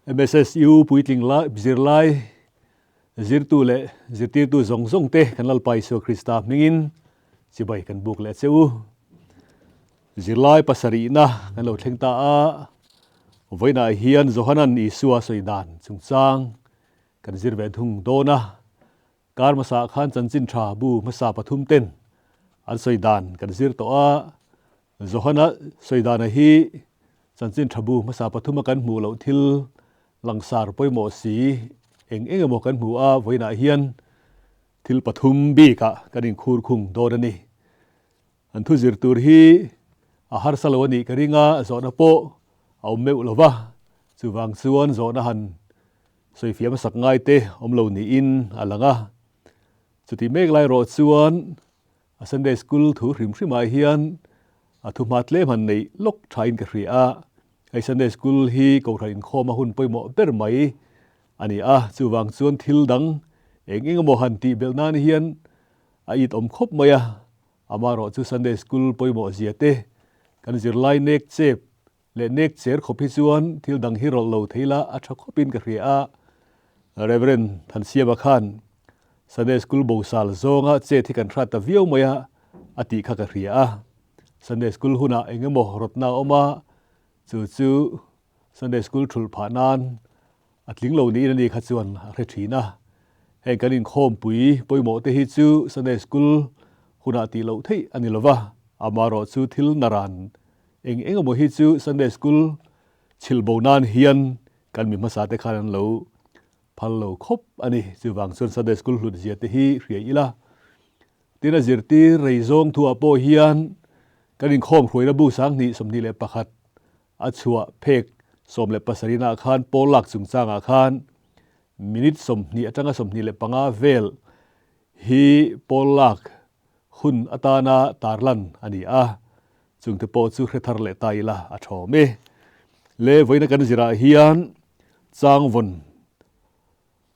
MSSU puitling la zirlai zirtu le zirtir tu zong zong te kan lalpai so Krista mingin chibai kan buk le cheu zirlai pasari na kan lo thlengta a voina hian Johanan Isua soidan chungchang kan zirve thung dona kar masa khan chanchin tha bu masa pathum ten an soidan kan zir to a Johana soidan hi chanchin thabu masa pathuma kan mu lo thil langsar poimo si eng mo kan mu a voina hian thil pathum bi ka kanin khur khung dorani an thu zir tur hi a har salawani karinga zona po au meu lova chuwang chuan zona han soifiam sak ngai te omlo ni in alanga chuti mek lai ro chuan a Sunday school thu hrim hrimai hian a thu matle man nei lok thain ka hria ai Sunday school hi ko thain khoma hun poimo ber mai ani a chuwang chuan thil dang eng mo han ti belnan hian a it om khop maya amaro chu Sunday school poimo ziate kan zirlai nek chep le nek cher khopi chuan thil dang hi rol lo theila a tha khopin ka hria Reverend Thansiama Khan Sunday school bo sal zonga che thi kan thrat ta viau maya ati kha ka hria Sunday school huna engemo rotna oma chu Sunday school thul phanan atling lo ni ni kha chuan re thina he kanin khom pui poimo te hi chu Sunday school huna ti lo thei ani lova amaro chu thil naran eng mo hi chu Sunday school chilbonan hian kan mi masa te khan lo phal lo khop ani chuwang chuan Sunday school hlut zia te hi hria ila tina zirti reizong thu apo hian kanin khom hroina bu sang ni somni le pakhat achua phek som le pasarina khan polak chungchanga khan minute somni atanga somni le panga vel hi polak hun atana tarlan ani a chungte po chu hrethar le taila a thome le voina kan zira hian changvon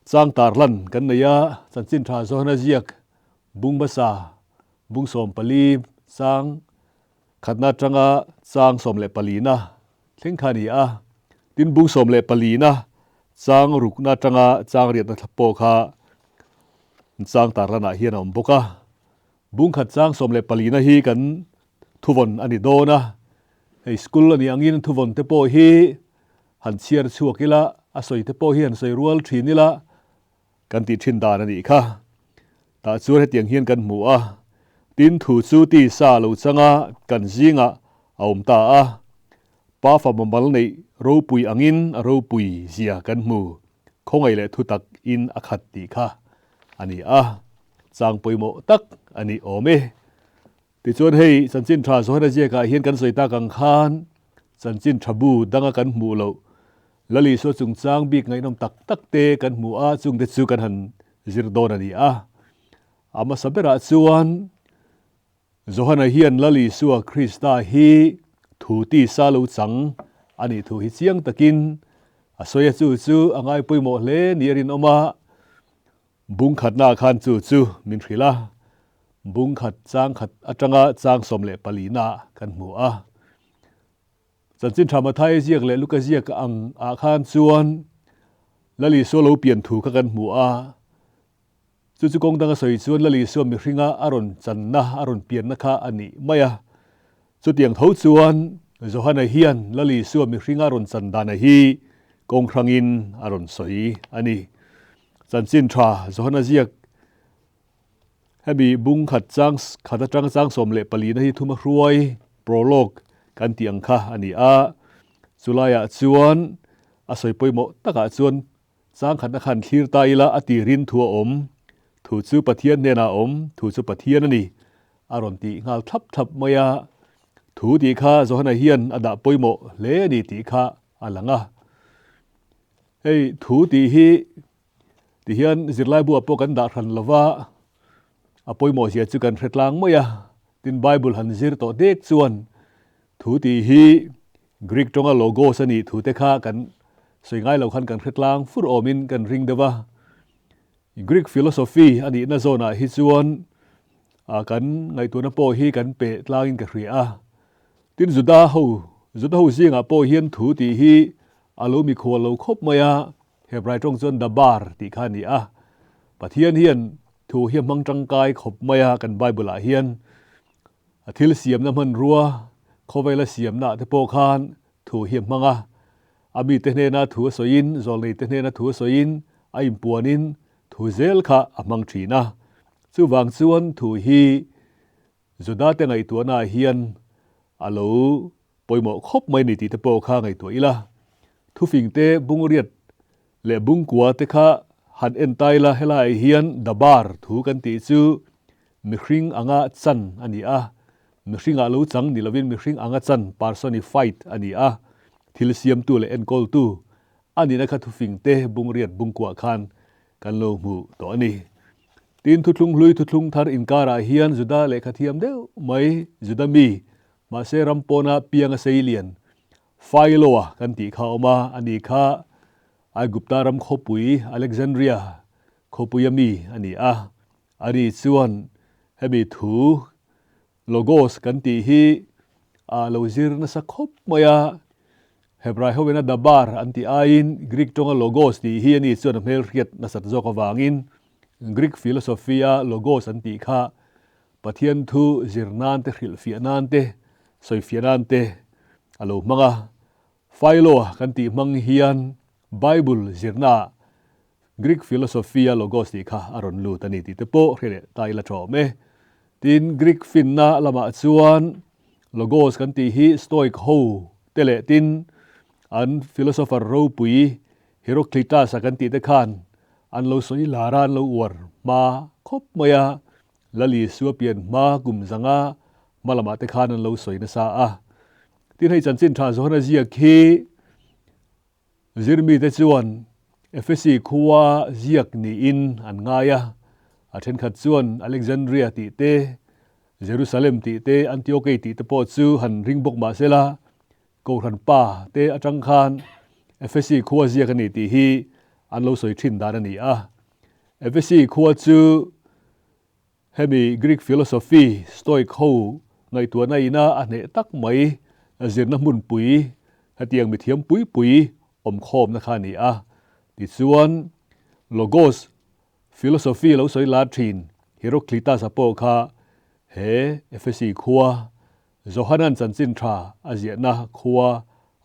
chang tarlan kan neya chanchin tha zona ziak bungbasa bungsom pali chang khatna tanga chang som le palina thlengkhani a tin bungsom le palina chang rukna tanga chang riat na thapo kha chang tarlana hian om boka bungkhat chang som le palina hi kan thuvon ani dona ei school ani angin thuvon te po hi han chiar chuakila a soi te po hi han soi rual thinila kan ti thin dan ani kha ta chu he tiang hian kan mu a tin thu chu ti sa lo changa kan zinga aum ta a pa fa bombal nei ro pui angin a ro pui zia kan mu khongai le thu tak in akhat ti kha ani a chang poimo tak ani ome ti chuan hei chanchin tha zo na je ka hian kan soita kang khan chanchin thabu danga kan mu lo lali so chung chang bik ngai nom tak tak te kan mu a chung te chu kan han zir don ani a ama sabera chuan Johana hian lali suwa Krista hi thu ti sa lo chang ani thu hi chiang takin asoya chu angai poimo hle nirin oma bung khatna khan chu min thrila bung khat chang khat atanga chang somle palina kan mu a chanchin thama thai ziak le luka ziak ang a khan chuan lali so lo pian thu ka kan mu a chu kong danga soi chuan lali so mi hringa aron channa aron pian na kha ani maya chu tiang tho chuan Johana hian lali so mi hringa ron chandana hi kong thrangin aron soi ani chanchin tha Johana ziak hemi bung khat chang khata chang som le palina hi thuma hruai prolog kan tiang kha ani a chulaya chuan a soi poimo taka chuan chang khatna khan thlir ta ila ati rin thua om thu chu pathian nena om thu chu pathian ani aron ti ngal thap maya thu ti kha Johana hian ada poimo le ni ti kha alanga ei thu ti hi ti hian zirlai bu apo kan da than lova apoimo sia chu kan hretlang maya tin Bible han zir to dek chuan thu ti hi Greek tonga logo sani thu te kha kan soingai lo khan kan hretlang fur omin kan ring dewa Greek philosophy ani na zona hi chuan a kan ngai tu na po hi kan pe tlangin ka hria tin juda ho zinga po hian thu ti hi alo mi khol lo khop maya Hebrai trong zon dabar ti kha ni a pathian hian thu hiam mang tangkai khop maya kan Bible a hian athil siam na man ruwa khowela siam na te po khan thu hiam manga ami te ne na thu soin zol nei te ne na thu soin a impuanin thu zel kha amang thina chu wang chuan thu hi zuda te ngai tu na hian alo poimo khop mai ni ti te po kha ngai tu ila thu fing te bungriat le bungkwa te kha han en tai la helai hian dabar thu kan ti chu mihring anga chan ani a mihring a lo chang ni lovin mihring anga chan personified ani a thil siam tu le en kol tu ani na kha thu fing te bungriat bungkwa khan kan lo mu to ani tin thu thlung lui thu thlung thar inkara hian juda le khathiam deu mai juda mi ma se rampona pianga seilian phailoa kan ti kha oma ani kha ai gupta ram khopui Alexandria khopuyami ani a ari chuan hemi thu logos kan ti hi a lozir na sa khop maya Hebrai howena dabar anti ain Greek tonga logos ti hi ani chuan mel riat na sat zo ka wangin Greek philosophia logos anti kha pathian thu zirnan te khil fianan te soi fianan te alo manga philo kan ti mang hian Bible zirna Greek philosophia logos ti kha aron lu tani ti te po rele tai la tho me tin Greek finna lama chuan logos kan ti hi stoic ho tele tin an philosopher ro pui Heraclitus kan ti te khan an lo soi laran lo war ma khop maya lali suapian ma gum zanga malama te khan an lo soi na sa a tin hei chanchin tha zo na zia khi zirmi te chuan FSC khuwa ziak ni in an ngaya a then khat chuan Alexandria ti te Jerusalem ti te Antioch ti te po chu han ringbok ma sela ko ran pa te atang khan FSC khuwa ziak ani ti hi an lo soi thin dan ani a FSC khuwa chu hemi Greek philosophy stoic ho ngai tu na ina a ne tak mai zirna mun pui hatiang mi thiam pui pui om khom na kha ni a ti chuan logos philosophy lo soi la thin Heraclitus apo kha he FSC khuwa Johanan chanchin tha azia na khuwa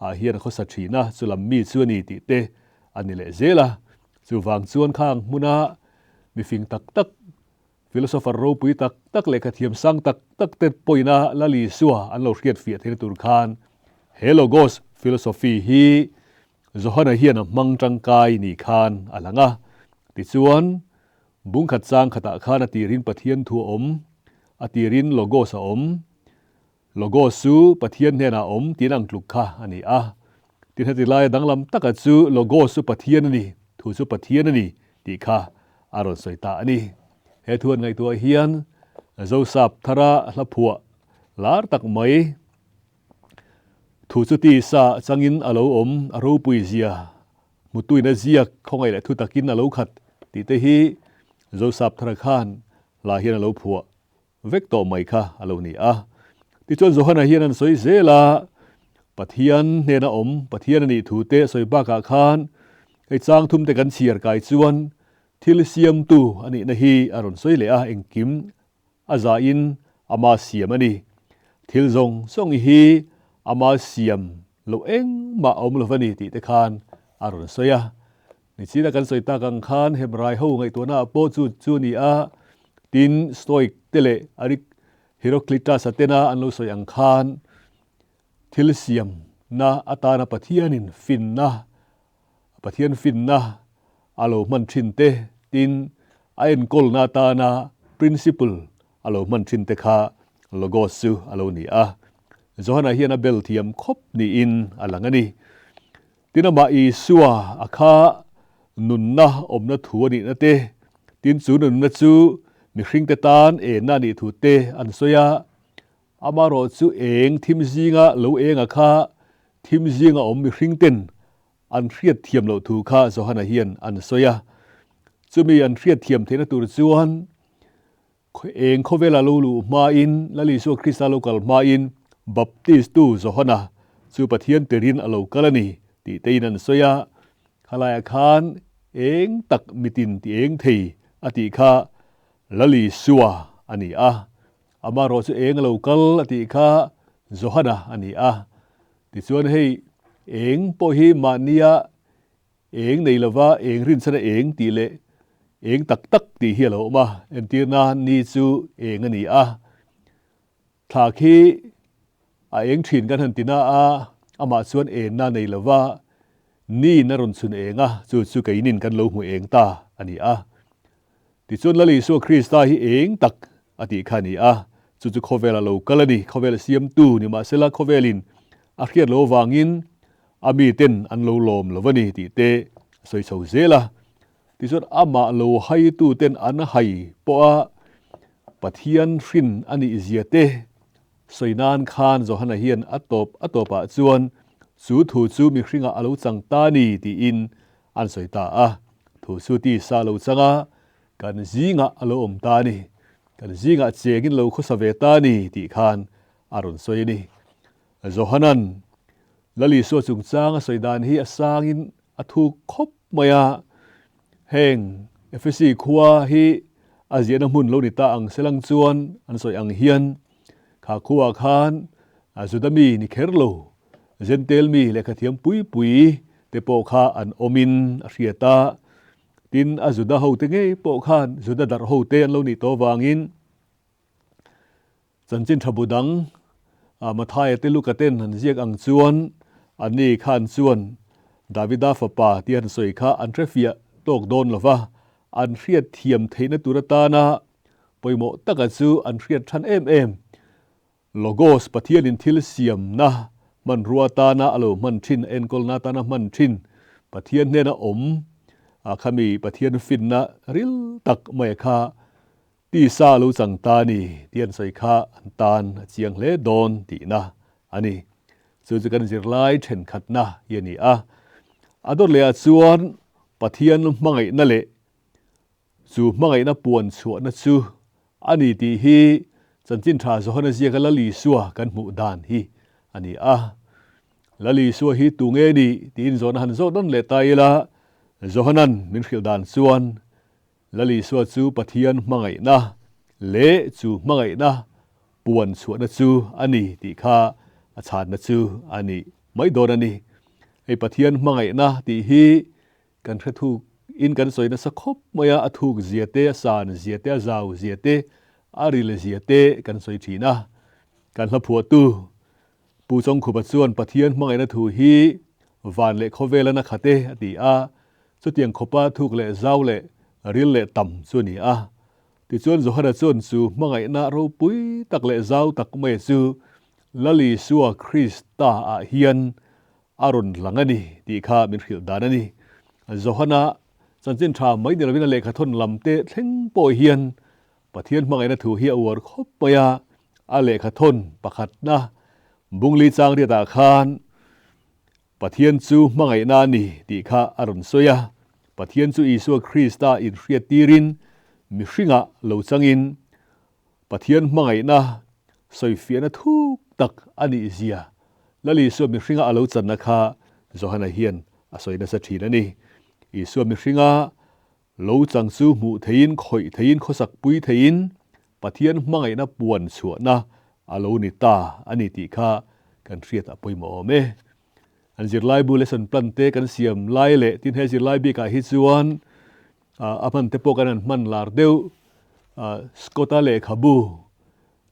a hian kho sa thina chulam mi chuani ti te ani le zela chu wang chuan khang muna mi fing tak tak philosopher ro pui tak tak le khathiam sang tak tak te poina lali suwa an lo riat fiat thir tur khan he logos philosophy hi Johana hian mang tangkai ni khan alanga ti chuan bung khat chang khata khan ati rin pathian thu om ati rin logos a om logos su pathian hena om tinang tluk kha ani a tin heti lai danglam taka chu logos su pathian ani thu chu pathian ani ti kha aron soita ani he thuan ngai tu hian Joseph thara hlaphua lar tak mai thu chu ti sa changin alo om aro pui zia mutui na zia khongai la thu takin alo khat ti te hi Joseph thara khan la hian alo phua vek to mai kha alo ni a ti chon Johana hian an soi zela pathian hena om pathian ani thu te soi ba ka khan ei chang thum te kan chiar kai chuan thil siam tu ani na hi aron soi le a engkim aza in ama siam ani thil zong song hi ama siam lo eng ma om lo vani ti te khan aron soya ni china kan soi ta kang khan Hebrai ho ngai to na po chu ni a tin stoic tele arik Heraclitus atena an lo soi ang khan thil siam na atana pathianin finna alo man thin te tin ain kol na ta na principle alo man thin te kha logos su alo ni a Johana hian a bel thiam khop ni in alangani tinama I suwa akha nunna omna thuani na te tin chu nun na chu mi hring te tan e na ni thu te an soya amaro chu eng thim zinga lo eng akha thim zinga om mi hring ten an hriat thiam lo thu kha Johana hian an soya chumi an hriat thiam thena tur chuan eng khovela lo lu ma in lali so Krista local ma in baptist tu Johana chu pathian terin alo kalani ตีเตนันสวยขลายคานเองตักมิตินตีเองทีอติข้าละลีสัวอันนี้อามาโรสเองเรากลอติข้าโจฮันอันนี้ติส่วนให้เองพอฮีมานียเองในละว่าเองรินสนะเองตีเละเองตักตีเฮียเรามาเอ็นตีนานนี่จูเองอันนี้ถ้าคีเองถินกันหันตินาอามาส่วนเองน่าในละว่านี่นรุนสุนเองจู่ๆก็ยินินกันโลหัวเองตาอันนี้ติส่วนละลิสัวคริสต์ที่เองตักอติขานี่จู่ๆโคเวลาโลกัลนี่โคเวลเซียมตูนี่มาเซลาโคเวลินเขียนโลวางินมีเต็นอันโลลมละวันนี้ติเตสวยๆเซล่ะที่สุดมาโลให้ตู้เต็นอันให้ปะปะเทียนฟินอันนี้เจียเตสวยนานคานโจฮันเฮียนอัตบปะจวนสูถูจูมีคริงอาลูจังตานีตีอินอันสวยตาถูสูตีซาลูจังกันจีงอาลูอมตานีกันจีงเจกินโลคุสเวตานีตีคานอารุนสวยนี่โจฮันันละลิสัวจุงจางสวยดานฮีสร้างอินถูกคบมายาแห่งเอฟซีขัวฮีอาเจียนมุนโลนิตาอังเซลังจวนอันสวยอังเฮียนขาขัวคานสุดามีนิเคร์โลเจนเตลมีเลขาเทียมปุยเตโปคาอันอมินเรียตาตินอาจุดาหูเตงโปคานจุดาดาร์หูเตนโลนิโตวางินจันจินทบุดังมาทายเตลูกเต้นหันเจียกอังจวนอันนี้ขานจวนดาวิดาฟปาที่อันสวยข้าอันเทฟียตกโดนหรอวะอันเรียดเทียมเทนตุรตานาปอยโมตะกัจูอันเรียดชันเอ็มโลโกสปะเทียนินทิลเซียมนะมันรัวตานาอโลมันทินเอ็นกอลนาตานามันทินปะเทียนเนนะขามีปะเทียนฟินนะริลตักไม่ข้าตีซาลูจังตานีเทียนสวยข้าอันตานเจียงเลโดนตีนะอันนี้จู่ๆกันจิรไลเช่นขัดนะยันนี่ดอเลอาจวนปะเทียนมังไงนั่นแหละจู่มังไงน่ะปวนชัวนะจู่อันนี้ที่ฮีจันจินทราโซฮันเจียกันละลีสัวกันหมู่ดานฮีอันนี้ละลีสัวฮีตุงเอดีที่อินโซนหันโซนั่นเลตายละโซฮันนันมินขิลดานส่วนละลีสัวจู่ปะเทียนมังไงนะเละจู่มังไงนะปวนชัวนะจู่อันนี้ที่ข้าอาจารย์นะจูอันนี้ไม่โดนอันนี้ไอ้ปะเทียนมังไงนะที่ฮีกันกระทุกอินกันสวยนะสักคบมายาถูกเจียเตสานเจียเตจาวเจียเตอาริเลเจียเตกันสวยทีนะกันละผัวตู้ปูจงขุบส่วนปะเทียนมังไงนะถูฮีวันเละเขาเวลนะขัดเตอดีสุดยังขบถูกเละจาวเละริลเละต่ำส่วนนี้ที่ส่วนโจฮันส่วนสูมังไงนะเราปุยตักเละจาวตักไม่สูละลีสัวคริสตาเฮียนอารุณหลังนี้ที่ข้ามินขิลดานนี้โจฮันจันจินทราไม่เดลวินาเลขทนลำเตะเทงโปเฮียนปะเทียนมังไงนะถูเฮียอวดคบปยาเลขทนประคัดนะบุงลีจางเรียตาคานปะเทียนจูมังไงนานี่ที่ข้าอารุณสวยปะเทียนจูอีสัวคริสตาอินเรียตีรินมิชิงเหลาจังอินปะเทียนมังไงนะสวยเฟียนะทุกตักอันนี้เสียละลีส่วนมิริงอาลูจันนะคะโจฮันเฮียนสวยนะสักทีนั่นนี่อีส่วนมิริงอาลูจังซูมูเทียนคอยเทียนข้อสักปุยเทียนปะเทียนมังไงนะปวนชัวนะอาลูนิตาอันนี้ตีข้ากันเรียดปุยหมอเมอันจิรไลบุเลสันปลันเตกันเสียมไลเละที่เฮจิรไลบีกาฮิจวนมันเตปกันนั้นมันลาร์เดวสกอตาเลขับู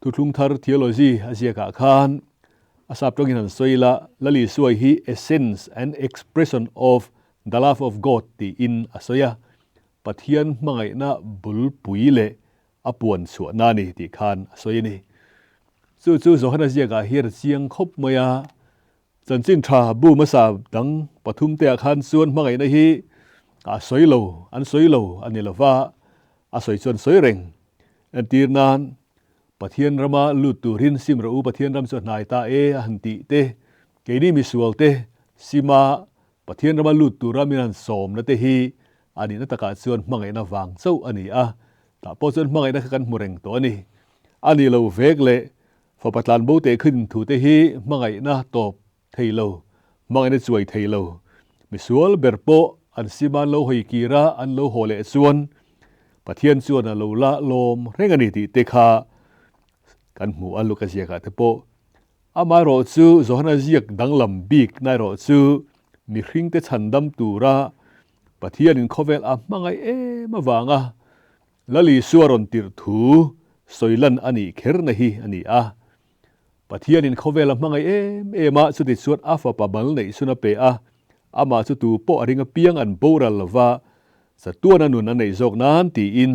ทุกลุงทาร์เทโลจีอาเซียกาคานอาศัพท์ตรงนั้นสวยละลีสวยฮี essence and expression of the love of God ที่อินอาศัยปะเทียนมังไงนะบุลปุยเละอปวนสวนนานี่ที่คานอาศัยนี่จู่ๆโจฮันอาเซียกาเฮียร์เสียงคบมายาจันจินทราบูมาสาบดังปฐุมเตะคานส่วนมังไงนะฮีสวยโลอันสวยโลอันนี้ละว่าสวยจนสวยเร่งอันตีนานปะเทียนรามาลุตูรินซิมรูปะเทียนรำสวดนายตาหันติเตเกนี่มิสวลเตซิมาปะเทียนรามาลุตูรามินันสมนะเตฮีอันนี้นัตกาส่วนมังไงนะวางเศร้าอันนี้แต่พอส่วนมังไงนะกันมุเรงตัวนี้อันนี้เราเวกเลยพอปัตตานโบเตขึ้นถูเตฮีมังไงนะตบเทโล mang ene chuai thei lo mi sual berpo an siman lo hoi kira an lo hole chuan pathian chuan a lo la lom rengani ti te kha kan mu alu ka sia ka te po ama ro chu zohana ziak danglam bik nai ro chu mi hring te chandam tura pathian in khovel a mangai e mawanga lali suaron tir thu soilan ani kherna hi ani a pathian in khovel a mangai e ma chu ti chuat afa pa bal nei suna pe a ama chu tu po aringa piang an boral lova sa tuana nun an nei zok nan ti in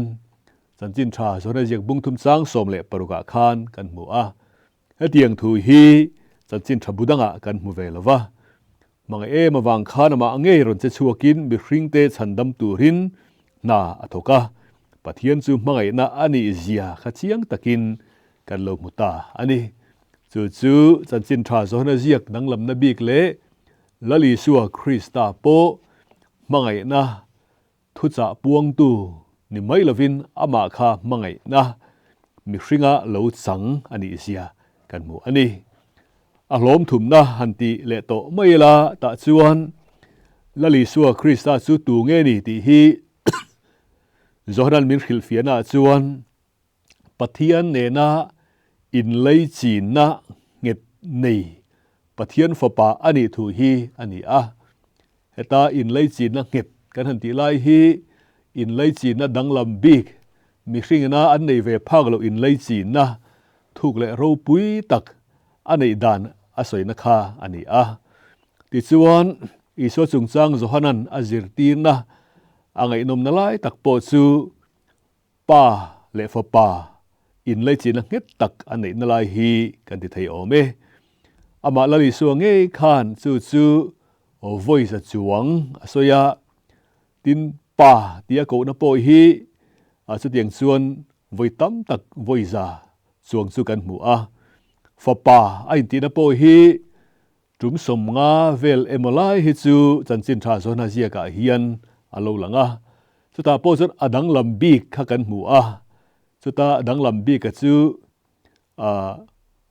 chan chin tha zona jek bung thum chang som le paruka khan kan mu a hetiang thu hi chan chin tha budanga kan mu ve lova mangai e mawang khan ma ange ron che chuakin mi hringte chandam turin na athoka pathian chu mangai na ani zia khachiang takin kan lo muta ani chu chan chin tha zona ziak danglam na bik le lali suwa Krista po mangai na thucha puang tu ni mai lovin ama kha mangai na mi hringa lo chang ani sia kan mu ani a hlom thum na hanti le to mai la ta chuan lali suwa Krista chu tu nge ni ti hi zohran min khil fiana chuan pathian ne na in lei chin na nget nei pathian fopa ani thu hi ani a heta in lei chin na nget kan han ti lai hi in lei chin na danglam bik mi hring na an nei ve phak lo in lei chin na thuk le ro pui tak anei dan asoi na kha ani a ti chuan iso chungchang zohanan azir tir na angai nom na lai tak po chu pa le fopa in lei chin na nget tak anei na lai hi kan ti thei ome ama lali suwa nge khan chu o voice a chuang asoya tin pa tia ko na po hi a chu tiang chuan voi tam tak voi za chuang chu kan mu a fa pa ai ti na po hi tum som nga vel emolai hi chu chan chin tha zona zia ka hian alo langa chuta po zot adang lam bik kha kan mu a chuta adang lam bik ka chu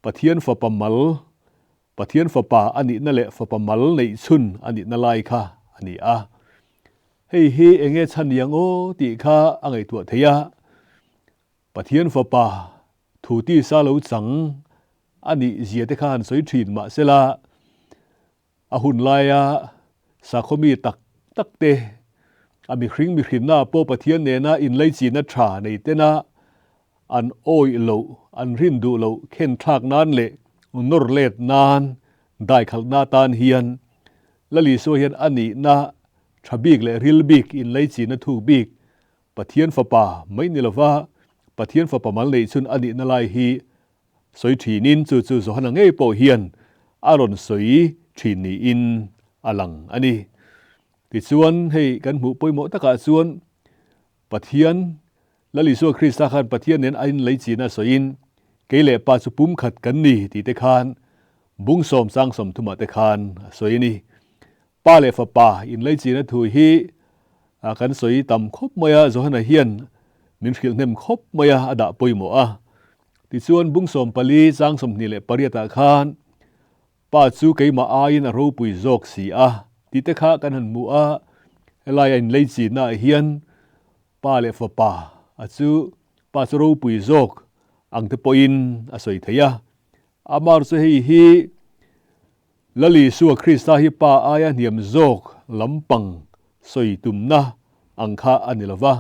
pathian fa pamal pathian fa pa ani na le fa pamal nei chun ani na lai kha ani a hei hi enge chan yang o ti kha angai tu theya pathian fa pa thu ti sa lo chang ani zia te khan soi thin ma sela a hun laia sa khomi tak tak te ami hring mi hrin na po pathian ne na in lei chi na tha nei te na an oi lo an rin du lo khen thak nan le nor let nan dai khal na tan hian lali so hian ani na thabik le ril bik in lei chi na thu bik pathian fa pa mai ni lova pathian fa pa mal nei chun ani na lai hi soi thinin chu zo hana ngei po hian aron soi thin ni in alang ani ti chuan hei kan mu poimo taka chuan pathian lali so Krista khan pathian nen ain lei chi na soin keile pa chu pum khat kan ni ti te khan bung som sang som thuma te khan soini pa le fa pa in lei chi na thu hi kan soi tam khop maya zo hana hian min khil nem khop maya ada poimo a ti chuan bung som pali sang som ni le pariata khan pa chu keima ain a ro pui zok si a ti te kha kan han mu a elai in lei chi na hian pa le fa pa a chu pa chu ro pui zok ang te poin a soi theya amar chu hi lali suwa Krista hi pa aya niam zok lampang soi tum na angkha anilova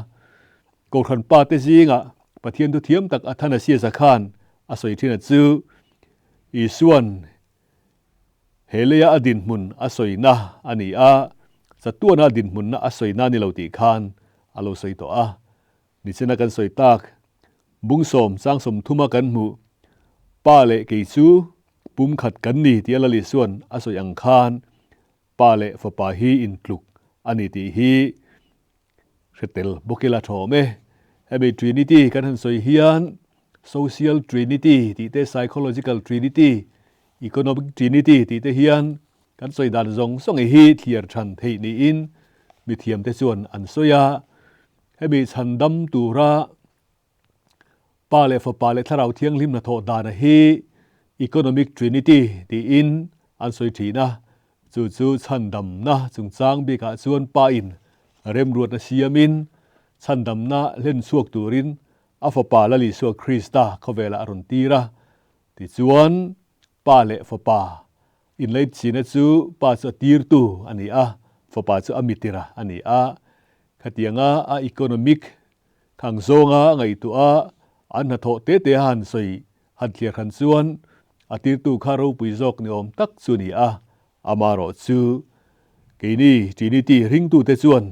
ko khan pa te zinga pathian tu thiam tak athana sia za khan a soi thina chu isuan heleya adin mun a soi na ani a chatuana din mun na a soi na ni lo ti khan alo soi to a ni chena kan soi tak bung som sang som thuma kan mu pa le ke chu pum khat kan ni ti ala li suan a soi ang khan pa le fa pa hi in kluk ani ti hi retel bokela thome ebe trinity kan han soi hian social trinity ti te psychological trinity economic trinity ti te hian kan soi dan zong song hi thiar than thei ni in mi thiam te chuan an soya ebe chandam tura pa le fa pa le tharau thiang lim na tho dana hi economic trinity ti in an soi thina chu chan dam na chung chang bi ka chuan pa in rem ruat na siamin chan dam na len suak turin afa pa la li suak Krista khovela aron tira ti chuan pa le fa pa in leit china chu pa chu tir tu ani a fa pa chu amitira ani a khatianga a economic khang zonga ngai tu a an na tho te te han soi han thlia khan chuan atir tu kharo puizok ni om tak chu ni a amaro chu keini trinity ring tu te chuan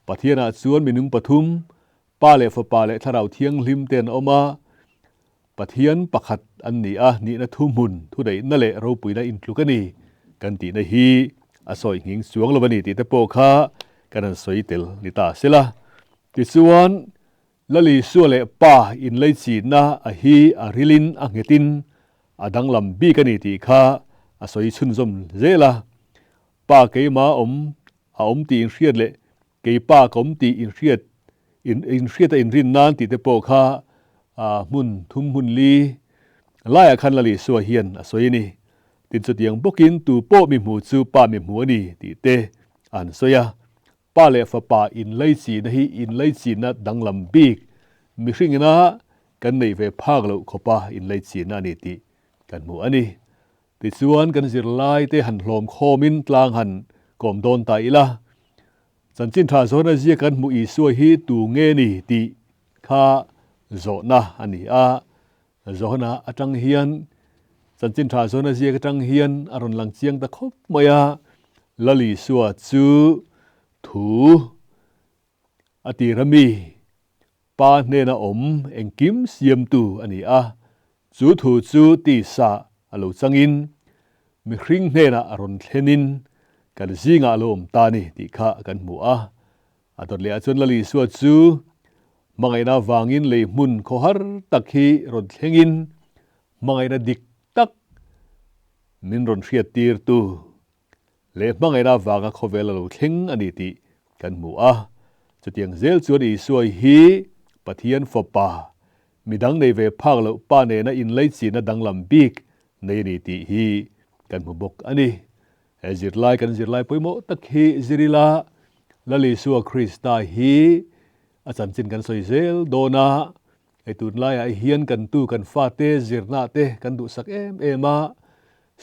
pathiana chuan minung pathum pa le fa pa le tharau thiang hlim ten oma pathian pakhat an ni a ni na thum hun thu dei na le ro puina in tlukani kan ti na hi asoi nging chuang lawani ti te po kha kan soi tel ni ta sela ti chuan lali suale pa in lei chi na a hi a rilin a ngetin adang lam bi kani ti kha asoi chun zom zela pa ke ma om ti in hriat le ke pa kom ti in hriat in hriat in rin nan ti te po kha mun thum mun li lai khan lali su hian asoi ni tin chu tiang bokin tu po mi mu chu pa mi mu ni ti te an soya pa le fa pa in lei chi na hi in lei chi na dang lam bik mi hring na kan nei ve phak lo khopa in lei chi na ni ti kan mu ani ti chuan kan zir lai te han hlom khomin tlang han kom don ta ila chan chin tha zona zia kan mu i su hi tu nge ni ti kha zo na ani a zona atang hian chan chin tha zona zia ka tang hian aron lang chiang ta khop maya lali suwa chu thu ati rami pa ne na om engkim siam tu ani a chu thu chu ti sa alo changin mi hring ne na aron thlenin kan zinga lom ta ni ti kha kan mu a atot le achon lali suwa chu mangai na wangin le mun kho har takhi ron thlengin mangai na dik tak min ron hriat tir tu le mangai na wanga khovela lo thleng ani ti kan mu a chutiang zel chuan i suai hi pathian fopa midang nei ve phak lo pa ne na in lei chi na danglam bik nei ni ti hi kan mu bok ani ezir lai kan zir lai poimo takhi zirila lali suwa Krista hi achan chin kan soi zel dona ai tun lai ai hian kan tu kan fa te zirna te kan du sak ema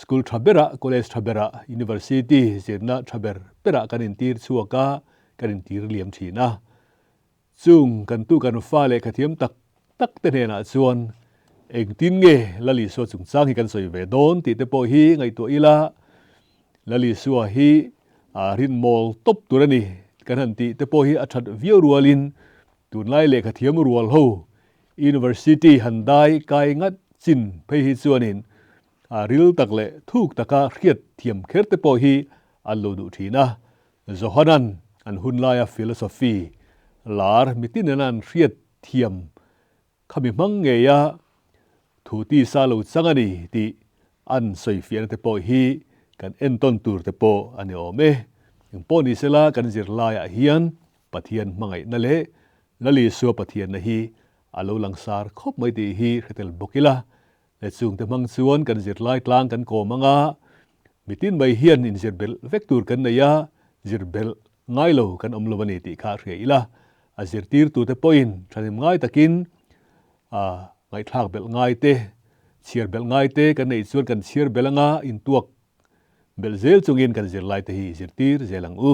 school thabera college thabera university zirna thaber pera kan in tir chuaka kan in tir liam thina chung kan tu kan fa le khathiam tak tak te na chuan eng tin nge lali so chung chang hi kan soi ve don ti te po hi ngai to ila lali suwa hi rin mol top turani kan han ti te po hi athat view rualin tun lai le khathiam rual ho university handai kai ngat chin phei hi chuanin ril tak le thuk taka hriat thiam kher te po hi allo du thina zohanan an hunlaya philosophy lar mitin an hriat thiam khami mang nge ya thu ti sa lo changani ti an soi fian te po hi kan en ton tur te po ani ome ing po ni sela kan zir laya hian pathian mangai na le lali suwa pathian na hi alo langsar khop mai ti hi khetel bokila le chung te mang chuan kan zir lai tlang kan ko manga mitin mai hian in zir bel vektur kan na ya zir bel ngai lo kan om lo bani ti kha hre ila a zir tir tu te point thanim ngai takin ngai thak bel ngai te chiar bel ngai te kan nei chuan kan chiar belanga in tuak bel zel chungin kan zir lai te hi zir tir zelang u